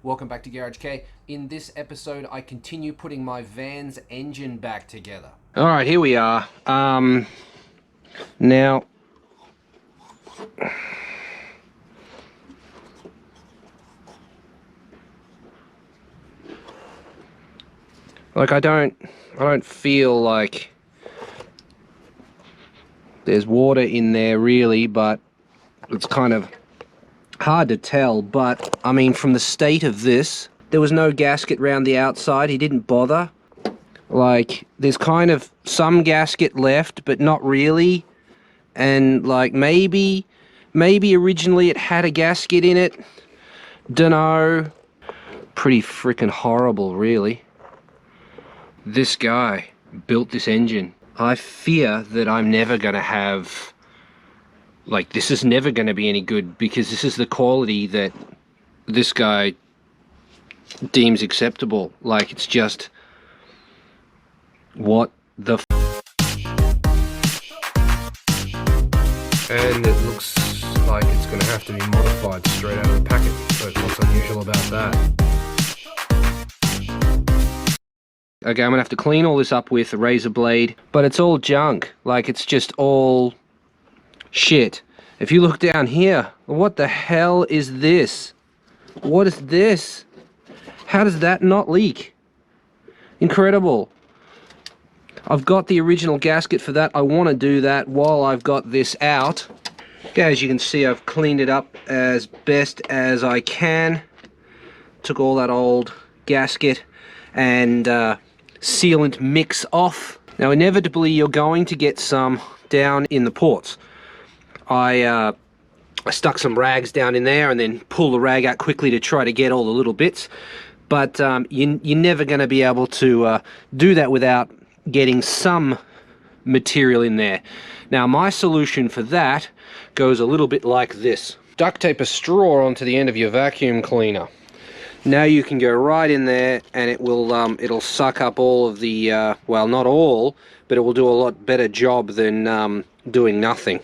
Welcome back to Garage Kei. In this episode, I continue putting my van's engine back together. All right, here we are. Now, like I don't feel like there's water in there really, but it's kind of hard to tell. But I mean, from the state of this, there was no gasket round the outside. He didn't bother. Like, there's kind of some gasket left, but not really. And like maybe originally it had a gasket in it. Dunno. Pretty freaking horrible, really. This guy built this engine. I fear that I'm never gonna have, like, this is never gonna be any good, because this is the quality that this guy deems acceptable. Like, it's just, what the f. And it looks like it's gonna have to be modified straight out of the packet. But what's unusual about that? Okay, I'm gonna have to clean all this up with a razor blade, but it's all junk. Like, it's just all shit. If you look down here, what the hell is this? What is this? How does that not leak? Incredible. I've got the original gasket for that. I want to do that while I've got this out. Okay, as you can see, I've cleaned it up as best as I can. Took all that old gasket and sealant mix off. Now, inevitably, you're going to get some down in the ports. I stuck some rags down in there and then pull the rag out quickly to try to get all the little bits. But you're never going to be able to do that without getting some material in there. Now, my solution for that goes a little bit like this. Duct tape a straw onto the end of your vacuum cleaner. Now you can go right in there and it will it'll suck up all of the well, not all, but it will do a lot better job than doing nothing.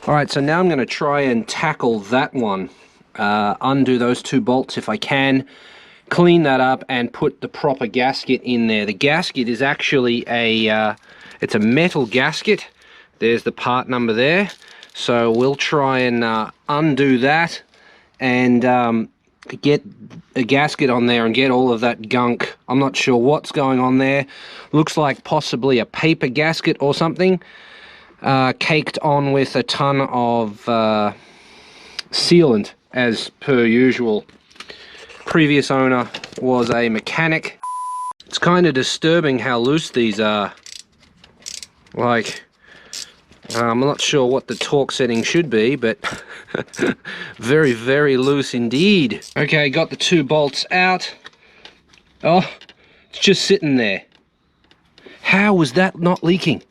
Alright, so now I'm going to try and tackle that one. Undo those two bolts if I can, clean that up and put the proper gasket in there. The gasket is actually it's a metal gasket. There's the part number there. So we'll try and undo that and get a gasket on there and get all of that gunk. I'm not sure what's going on there. Looks like possibly a paper gasket or something. Caked on with a ton of sealant, as per usual. Previous owner was a mechanic. It's kind of disturbing how loose these are. Like, I'm not sure what the torque setting should be, but very, very loose indeed. Okay, got the two bolts out. Oh, it's just sitting there. How was that not leaking?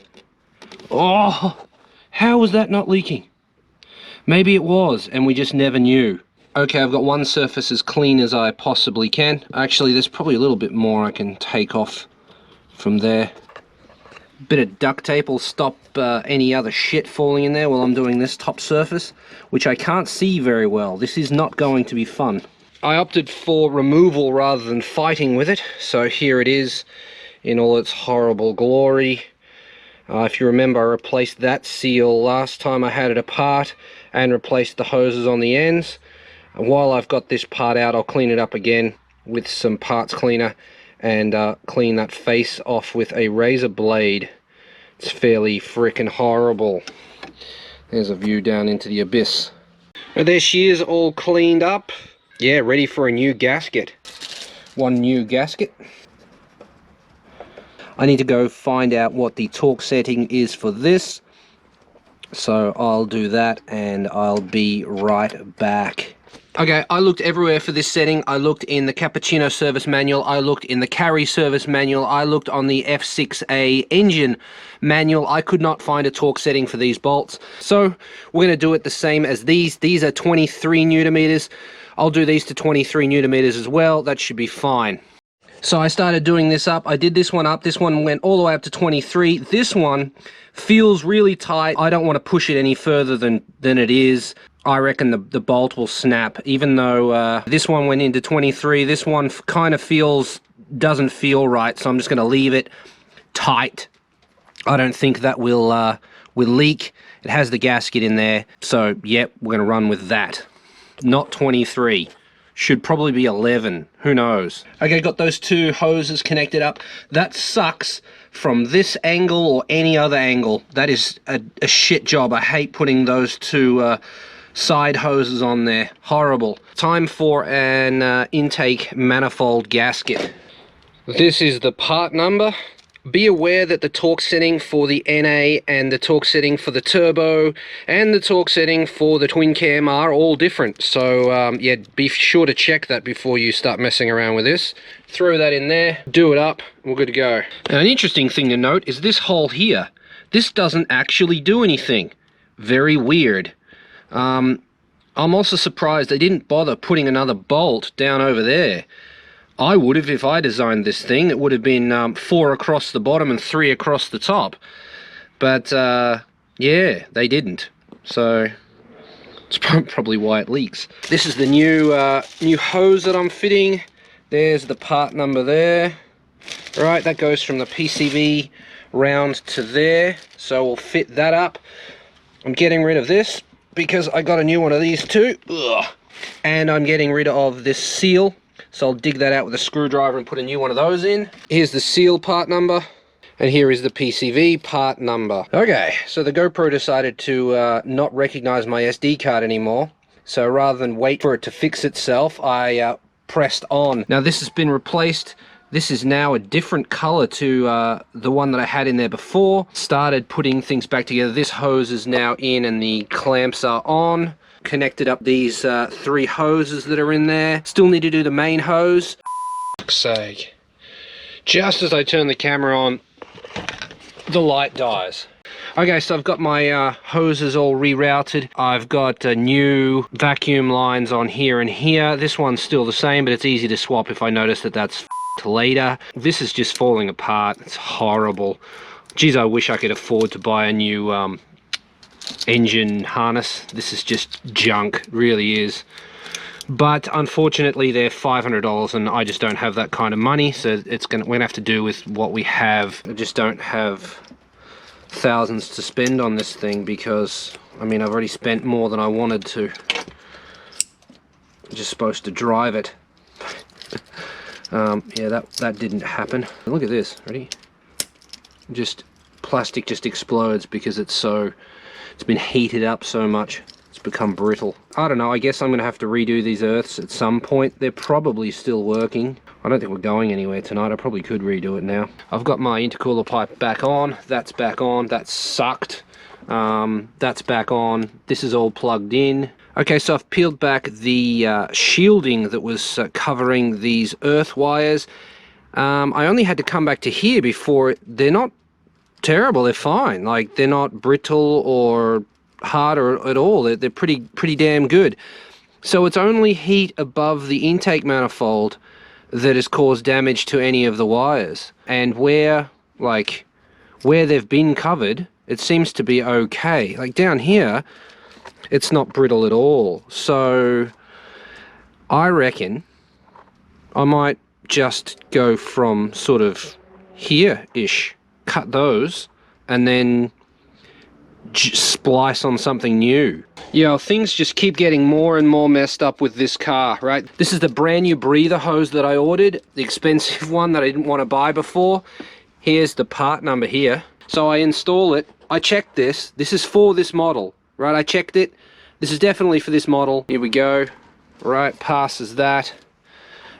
Oh, how was that not leaking? Maybe it was, and we just never knew. Okay, I've got one surface as clean as I possibly can. Actually, there's probably a little bit more I can take off from there. Bit of duct tape will stop any other shit falling in there while I'm doing this top surface, which I can't see very well. This is not going to be fun. I opted for removal rather than fighting with it, so here it is in all its horrible glory. If you remember, I replaced that seal last time I had it apart and replaced the hoses on the ends. And while I've got this part out, I'll clean it up again with some parts cleaner and clean that face off with a razor blade. It's fairly freaking horrible. There's a view down into the abyss. And there she is, all cleaned up. Yeah, ready for a new gasket. One new gasket. I need to go find out what the torque setting is for this. So I'll do that and I'll be right back. Okay, I looked everywhere for this setting. I looked in the Cappuccino service manual, I looked in the Carry service manual, I looked on the F6A engine manual. I could not find a torque setting for these bolts. So we're going to do it the same as these. These are 23 Newton meters. I'll do these to 23 Newton meters as well. That should be fine. So I started doing this up. I did this one up. This one went all the way up to 23. This one feels really tight. I don't want to push it any further than it is. I reckon the bolt will snap, even though this one went into 23. This one kind of doesn't feel right, so I'm just going to leave it tight. I don't think that will leak. It has the gasket in there, so yep, we're going to run with that. Not 23. Should probably be 11. Who knows? Okay, got those two hoses connected up. That sucks from this angle or any other angle. That is a shit job. I hate putting those two side hoses on there. Horrible. Time for an intake manifold gasket. This is the part number. Be aware that the torque setting for the NA and the torque setting for the turbo and the torque setting for the twin cam are all different. So yeah, be sure to check that before you start messing around with this. Throw that in there, do it up, we're good to go. Now, an interesting thing to note is this hole here. This doesn't actually do anything. Very weird. I'm also surprised they didn't bother putting another bolt down over there. I would have if I designed this thing. It would have been 4 across the bottom and 3 across the top. But yeah, they didn't. So it's probably why it leaks. This is the new hose that I'm fitting. There's the part number there. Right, that goes from the PCV round to there. So we'll fit that up. I'm getting rid of this because I got a new one of these too. Ugh. And I'm getting rid of this seal. So I'll dig that out with a screwdriver and put a new one of those in. Here's the seal part number, and here is the PCV part number. Okay, so the GoPro decided to not recognize my SD card anymore. So rather than wait for it to fix itself, I pressed on. Now this has been replaced. This is now a different color to the one that I had in there before. Started putting things back together. This hose is now in and the clamps are on. Connected up these 3 hoses that are in there. Still need to do the main hose. For fuck's sake. Just as I turn the camera on, the light dies. Okay, so I've got my hoses all rerouted. I've got new vacuum lines on here and here. This one's still the same, but it's easy to swap if I notice that that's f***ed later. This is just falling apart. It's horrible. Geez, I wish I could afford to buy a new engine harness. This is just junk, really is. But unfortunately they're $500 and I just don't have that kind of money, so we're gonna have to do with what we have. I just don't have thousands to spend on this thing because I mean I've already spent more than I wanted to. I'm just supposed to drive it. Yeah, that didn't happen. Look at this, ready? Just plastic just explodes because it's been heated up so much. It's become brittle. I don't know, I guess I'm going to have to redo these earths at some point. They're probably still working. I don't think we're going anywhere tonight. I probably could redo it now. I've got my intercooler pipe back on. That's back on. That sucked. That's back on. This is all plugged in. Okay, so I've peeled back the shielding that was covering these earth wires. I only had to come back to here before. They're not terrible, they're fine. Like, they're not brittle or hard or at all. They're pretty damn good. So it's only heat above the intake manifold that has caused damage to any of the wires. And where they've been covered, it seems to be okay. Like down here, it's not brittle at all. So I reckon I might just go from sort of here-ish, cut those, and then splice on something new. Yeah, things just keep getting more and more messed up with this car, right? This is the brand new breather hose that I ordered, the expensive one that I didn't want to buy before. Here's the part number here. So I install it. I checked this. This is for this model, right? I checked it. This is definitely for this model. Here we go. Right, passes that.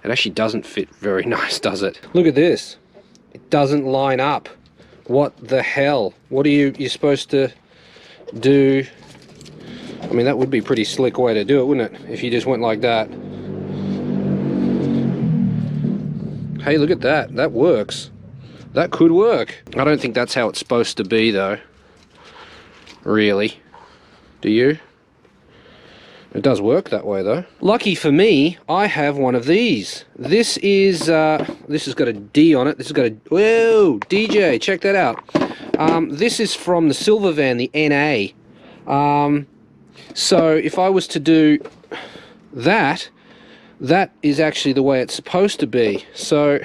It actually doesn't fit very nice, does it? Look at this. It doesn't line up. What the hell? What are you're supposed to do? I mean, that would be a pretty slick way to do it, wouldn't it? If you just went like that. Hey, look at that. That works. That could work. I don't think that's how it's supposed to be, though. Really. Do you? It does work that way though. Lucky for me, I have one of these. This has got a D on it. This has got a, whoa, DJ, check that out. This is from the silver van, the NA. So if I was to do that, that is actually the way it's supposed to be. So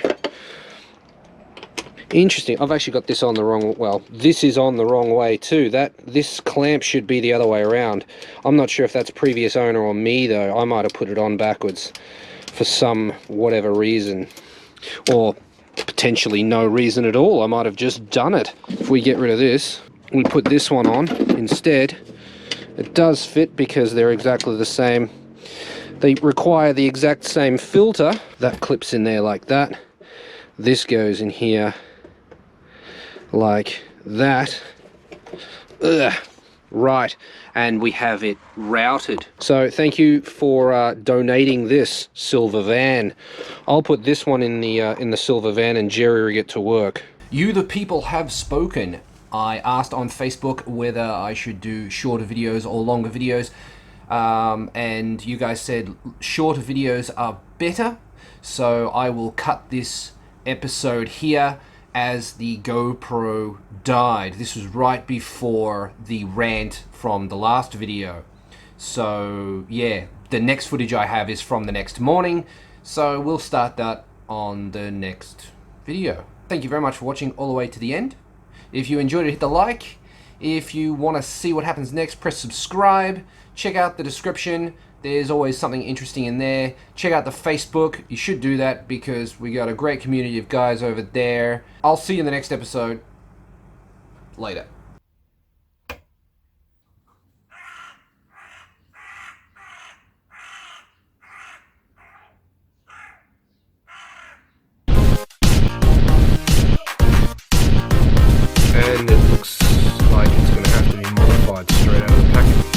interesting. I've actually got this on the wrong, well, this is on the wrong way too. This clamp should be the other way around. I'm not sure if that's previous owner or me though. I might have put it on backwards for some whatever reason, or potentially no reason at all. I might have just done it. If we get rid of this, we put this one on instead. It does fit because they're exactly the same. They require the exact same filter. That clips in there like that. This goes in here like that. Ugh. Right, and we have it routed. So thank you for donating this silver van. I'll put this one in the silver van and jerry-rig it to work. You the people have spoken. I asked on Facebook whether I should do shorter videos or longer videos, and you guys said shorter videos are better, so I will cut this episode here as the GoPro died. This was right before the rant from the last video. So yeah, the next footage I have is from the next morning, so we'll start that on the next video. Thank you very much for watching all the way to the end. If you enjoyed it, hit the like. If you want to see what happens next, press subscribe. Check out the description. There's always something interesting in there. Check out the Facebook. You should do that because we got a great community of guys over there. I'll see you in the next episode. Later. And it looks like it's going to have to be modified straight out of the packet.